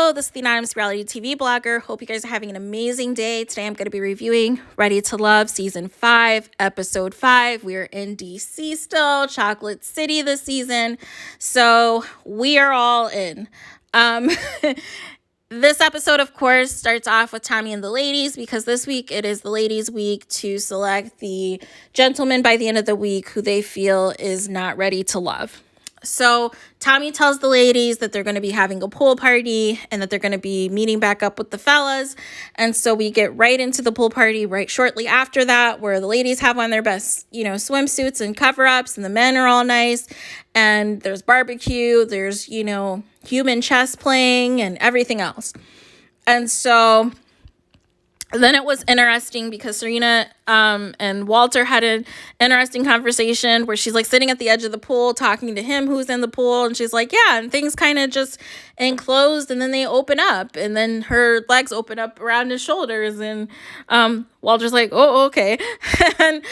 Hello, this is the Anonymous Reality TV blogger. Hope you guys are having an amazing day. Today I'm going to be reviewing Ready to Love Season 5, Episode 5. We are in DC still, Chocolate City this season. So we are all in. This episode, of course, starts off with Tommy and the ladies because this week it is the ladies' week to select the gentleman by the end of the week who they feel is not ready to love. So Tommy tells the ladies that they're going to be having a pool party and that they're going to be meeting back up with the fellas. And so we get right into the pool party right shortly after that, where the ladies have on their best, swimsuits and cover-ups, and the men are all nice. And there's barbecue, there's, human chess playing and everything else. And so then it was interesting because Serena and Walter had an interesting conversation where she's like sitting at the edge of the pool talking to him who's in the pool, and she's like, yeah, and things kind of just enclosed and then they open up and then her legs open up around his shoulders, and Walter's like, oh, okay. And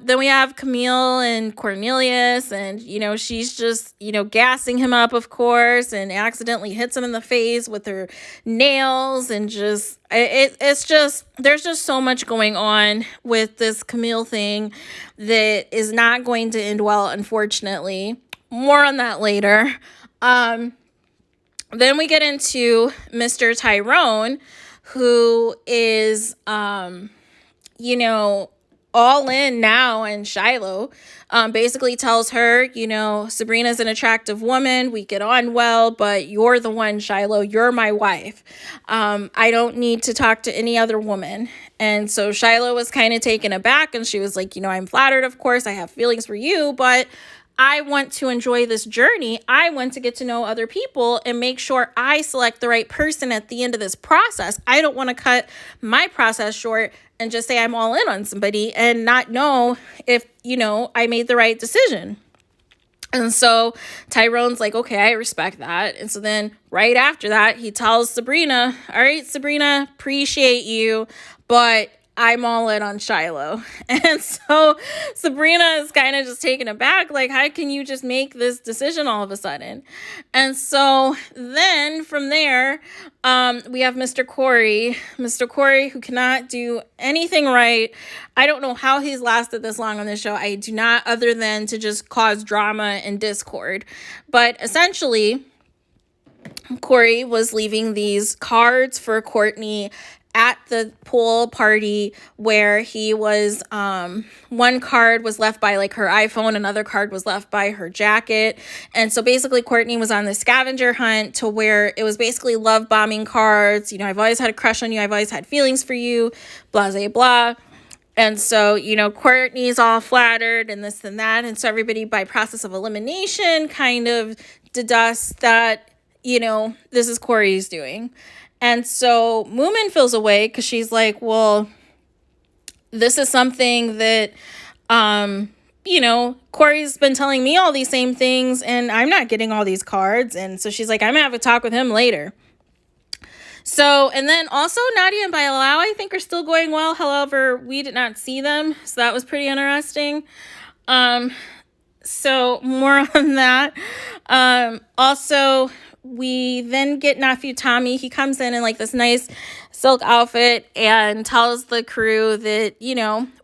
then we have Camille and Cornelius, and she's just gassing him up, of course, and accidentally hits him in the face with her nails, and just it's just, there's just so much going on with this Camille thing that is not going to end well, unfortunately. More on that later. Then we get into Mr. Tyrone, who is, all in now, and Shiloh basically tells her, Sabrina's an attractive woman, we get on well, but you're the one, Shiloh, you're my wife. I don't need to talk to any other woman. And so Shiloh was kind of taken aback, and she was like, I'm flattered, of course, I have feelings for you, but I want to enjoy this journey. I want to get to know other people and make sure I select the right person at the end of this process. I don't want to cut my process short and just say I'm all in on somebody and not know if, I made the right decision. And so Tyrone's like, okay, I respect that. And so then right after that, he tells Sabrina, all right, Sabrina, appreciate you, but I'm all in on Shiloh. And so Sabrina is kind of just taken aback, like, how can you just make this decision all of a sudden? And so then from there, we have Mr. Corey, who cannot do anything right. I don't know how he's lasted this long on this show. I do not, other than to just cause drama and discord. But essentially, Corey was leaving these cards for Courtney at the pool party, where he was, one card was left by like her iPhone, another card was left by her jacket. And so basically Courtney was on the scavenger hunt to where it was basically love bombing cards. I've always had a crush on you. I've always had feelings for you, blah, blah, blah. And so, Courtney's all flattered and this and that. And so everybody, by process of elimination, kind of deducts that, this is Corey's doing. And so Moomin feels away because she's like, well, this is something that, Corey's been telling me all these same things and I'm not getting all these cards. And so she's like, I'm going to have a talk with him later. So, and then also Nadia and Bailao, I think, are still going well. However, we did not see them. So that was pretty interesting. So more on that. Also, we then get nephew Tommy. He comes in like this nice silk outfit and tells the crew that,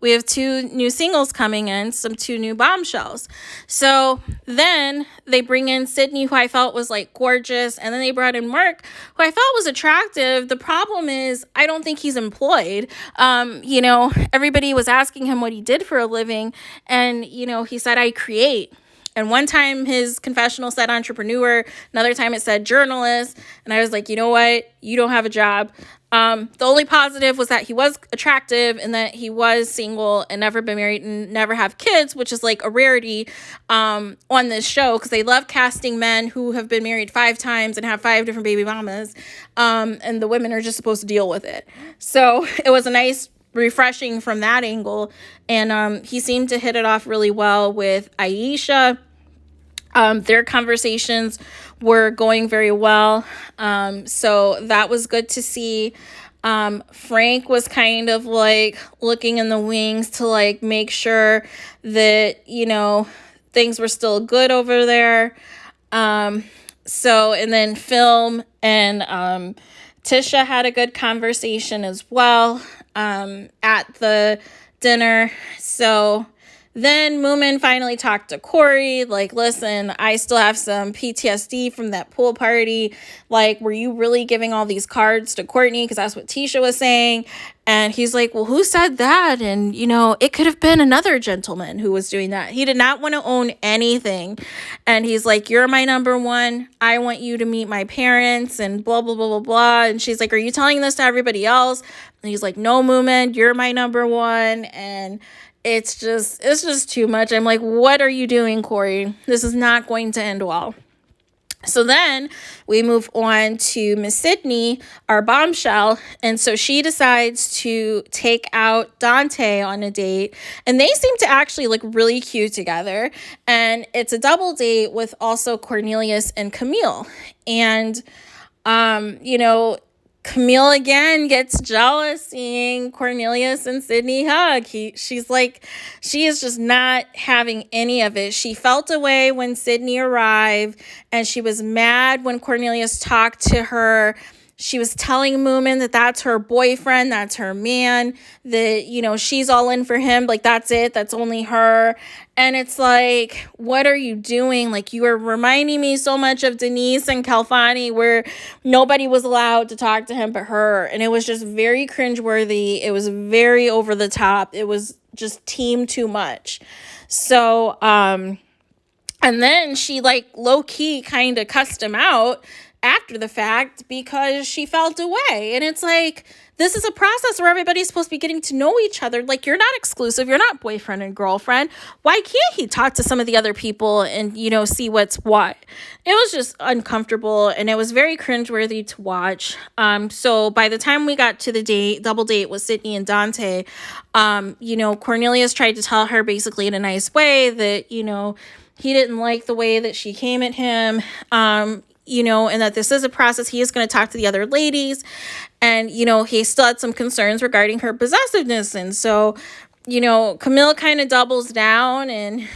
we have 2 new singles coming in, 2 new bombshells. So then they bring in Sydney, who I felt was like gorgeous. And then they brought in Mark, who I felt was attractive. The problem is I don't think he's employed. Everybody was asking him what he did for a living. And, he said, I create. And one time his confessional said entrepreneur, another time it said journalist. And I was like, you know what? You don't have a job. The only positive was that he was attractive and that he was single and never been married and never have kids, which is like a rarity on this show because they love casting men who have been married 5 times and have 5 different baby mamas. And the women are just supposed to deal with it. So it was a nice refreshing from that angle. And he seemed to hit it off really well with Aisha. Their conversations were going very well. So that was good to see. Frank was kind of like looking in the wings to like make sure that, things were still good over there. So, and then Film and Tisha had a good conversation as well at the dinner. So then Moomin finally talked to Corey, like, listen, I still have some PTSD from that pool party. Like, were you really giving all these cards to Courtney? Because that's what Tisha was saying. And he's like, well, who said that? And, it could have been another gentleman who was doing that. He did not want to own anything. And he's like, you're my number one. I want you to meet my parents and blah, blah, blah, blah, blah. And she's like, are you telling this to everybody else? And he's like, no, Moomin, you're my number one. And it's just too much. I'm like, what are you doing, Corey? This is not going to end well. So then we move on to Miss Sydney, our bombshell. And so she decides to take out Dante on a date. And they seem to actually look really cute together. And it's a double date with also Cornelius and Camille. And, Camille again gets jealous seeing Cornelius and Sydney hug. She is just not having any of it. She felt away when Sydney arrived, and she was mad when Cornelius talked to her. She was telling Moomin that that's her boyfriend, that's her man, that, she's all in for him. Like, that's it. That's only her. And it's like, what are you doing? Like, you are reminding me so much of Denise and Kalfani, where nobody was allowed to talk to him but her. And it was just very cringeworthy. It was very over the top. It was just team too much. So, and then she low key kind of cussed him out after the fact because she felt away. And it's like, this is a process where everybody's supposed to be getting to know each other. Like, you're not exclusive. You're not boyfriend and girlfriend. Why can't he talk to some of the other people and, see what's what? It was just uncomfortable, and it was very cringeworthy to watch. So by the time we got to the double date with Sydney and Dante, Cornelius tried to tell her basically in a nice way that, he didn't like the way that she came at him, and that this is a process. He is going to talk to the other ladies. And, he still had some concerns regarding her possessiveness. And so, Camille kind of doubles down and,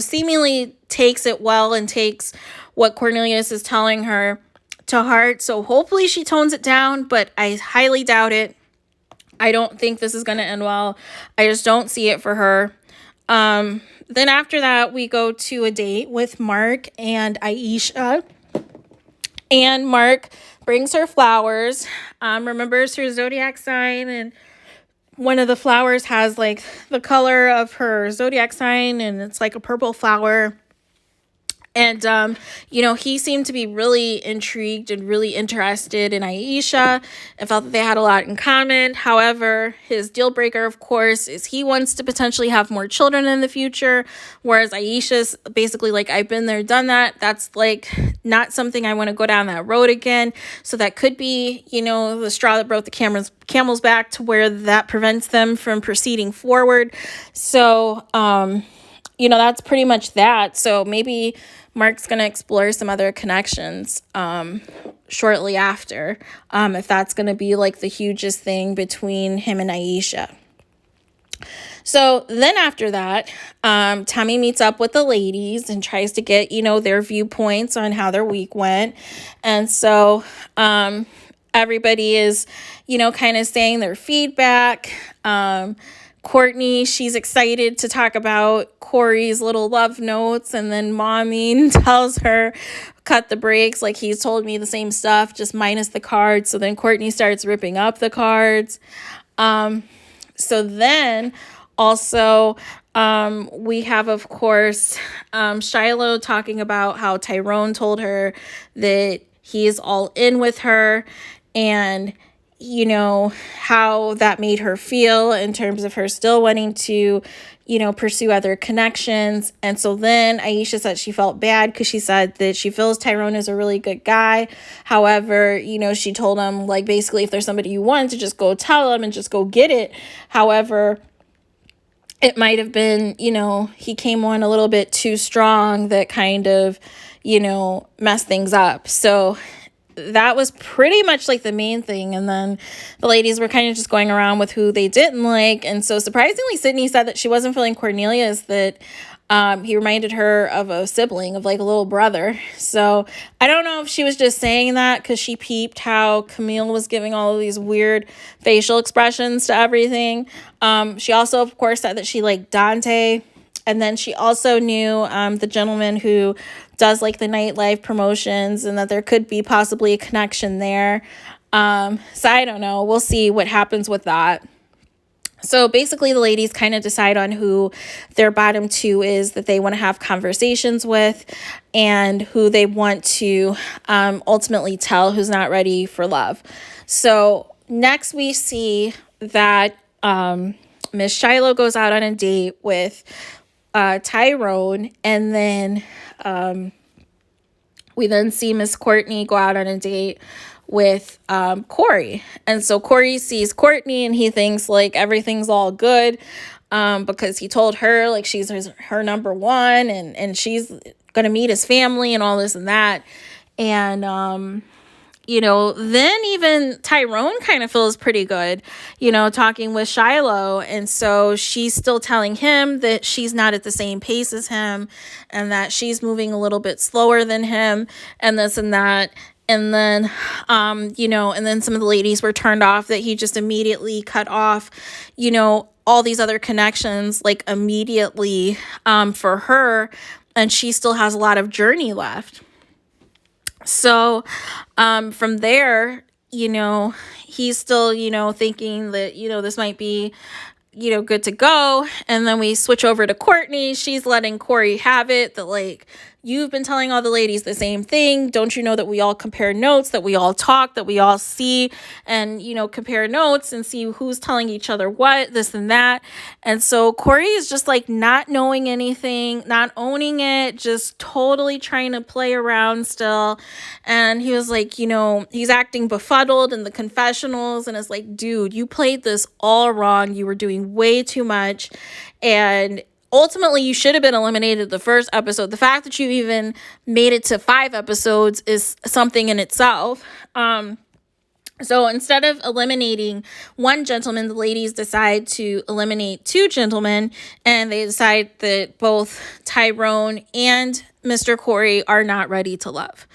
seemingly takes it well and takes what Cornelius is telling her to heart. So hopefully she tones it down, but I highly doubt it. I don't think this is going to end well. I just don't see it for her. Then after that, we go to a date with Mark and Aisha. And Mark brings her flowers, remembers her zodiac sign, and one of the flowers has the color of her zodiac sign, and it's like a purple flower. And, he seemed to be really intrigued and really interested in Aisha and felt that they had a lot in common. However, his deal breaker, of course, is he wants to potentially have more children in the future, whereas Aisha's basically I've been there, done that. That's not something I want to go down that road again. So that could be, the straw that broke the camel's back to where that prevents them from proceeding forward. So, that's pretty much that. So maybe Mark's going to explore some other connections shortly after, if that's going to be the hugest thing between him and Aisha. So then after that, Tommy meets up with the ladies and tries to get, their viewpoints on how their week went. And so everybody is, kind of saying their feedback. Courtney, she's excited to talk about Corey's little love notes, and then Mommy tells her, cut the brakes, he's told me the same stuff, just minus the cards. So then Courtney starts ripping up the cards. So then also we have, of course, Shiloh talking about how Tyrone told her that he is all in with her, and how that made her feel in terms of her still wanting to, pursue other connections. And so then Aisha said she felt bad because she said that she feels Tyrone is a really good guy. However, she told him, basically, if there's somebody you want to just go tell him and just go get it. However, it might have been, he came on a little bit too strong that kind of, messed things up. So that was pretty much the main thing. And then the ladies were kind of just going around with who they didn't like. And so surprisingly, Sydney said that she wasn't feeling Cornelius, that He reminded her of a sibling, of like a little brother. So I don't know if she was just saying that because she peeped how Camille was giving all of these weird facial expressions to everything. She also, of course, said that she liked Dante. And then she also knew the gentleman who does like the nightlife promotions, and that there could be possibly a connection there. So I don't know. We'll see what happens with that. So basically, the ladies kind of decide on who their bottom two is that they want to have conversations with, and who they want to ultimately tell who's not ready for love. So next we see that Miss Shiloh goes out on a date with Tyrone, and then we then see Miss Courtney go out on a date with Corey. And so Corey sees Courtney and he thinks like everything's all good because he told her like she's her number one, and she's going to meet his family and all this and that. And then even Tyrone kind of feels pretty good, talking with Shiloh. And so she's still telling him that she's not at the same pace as him, and that she's moving a little bit slower than him, and this and that. And then, and then some of the ladies were turned off that he just immediately cut off, all these other connections, like immediately for her. And she still has a lot of journey left. So from there, he's still, thinking that, this might be, good to go. And then we switch over to Courtney. She's letting Corey have it that like, you've been telling all the ladies the same thing. Don't you know that we all compare notes, that we all talk, that we all see and, compare notes and see who's telling each other what, this and that. And so Corey is just like not knowing anything, not owning it, just totally trying to play around still. And he was like, he's acting befuddled in the confessionals, and it's like, dude, you played this all wrong. You were doing way too much. And ultimately, you should have been eliminated the first episode. The fact that you even made it to 5 episodes is something in itself. So instead of eliminating one gentleman, the ladies decide to eliminate 2 gentlemen, and they decide that both Tyrone and Mr. Corey are not ready to love.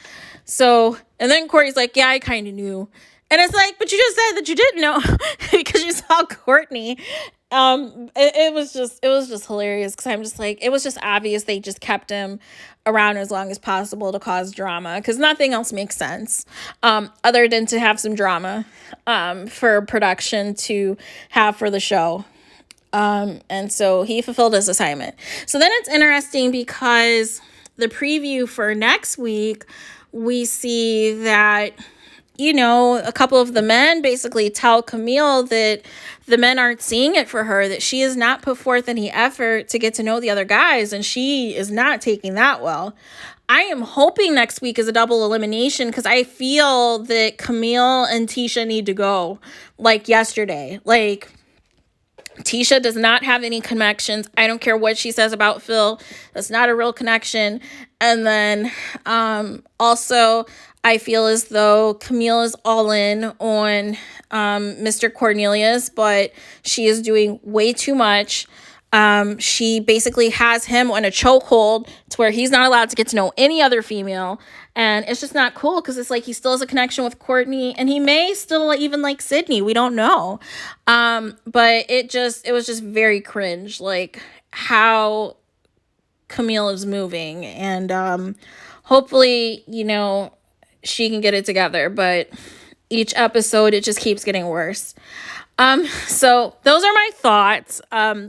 So, and then Corey's like, yeah, I kind of knew. And it's like, but you just said that you didn't know because you saw Courtney. It was just hilarious because I'm just like, it was just obvious they just kept him around as long as possible to cause drama, because nothing else makes sense other than to have some drama for production to have for the show. And so he fulfilled his assignment. So then it's interesting because the preview for next week, we see that a couple of the men basically tell Camille that the men aren't seeing it for her, that she has not put forth any effort to get to know the other guys, and she is not taking that well. I am hoping next week is a double elimination because I feel that Camille and Tisha need to go like yesterday. Like, Tisha does not have any connections. I don't care what she says about Phil. That's not a real connection. And then also, I feel as though Camille is all in on Mr. Cornelius, but she is doing way too much. She basically has him on a chokehold to where he's not allowed to get to know any other female. And it's just not cool because it's like he still has a connection with Courtney, and he may still even like Sydney. We don't know. But it was just very cringe, like how Camille is moving. And hopefully, she can get it together. But each episode, it just keeps getting worse. So those are my thoughts.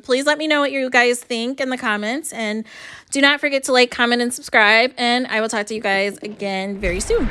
Please let me know what you guys think in the comments, and do not forget to like, comment, and subscribe, and I will talk to you guys again very soon.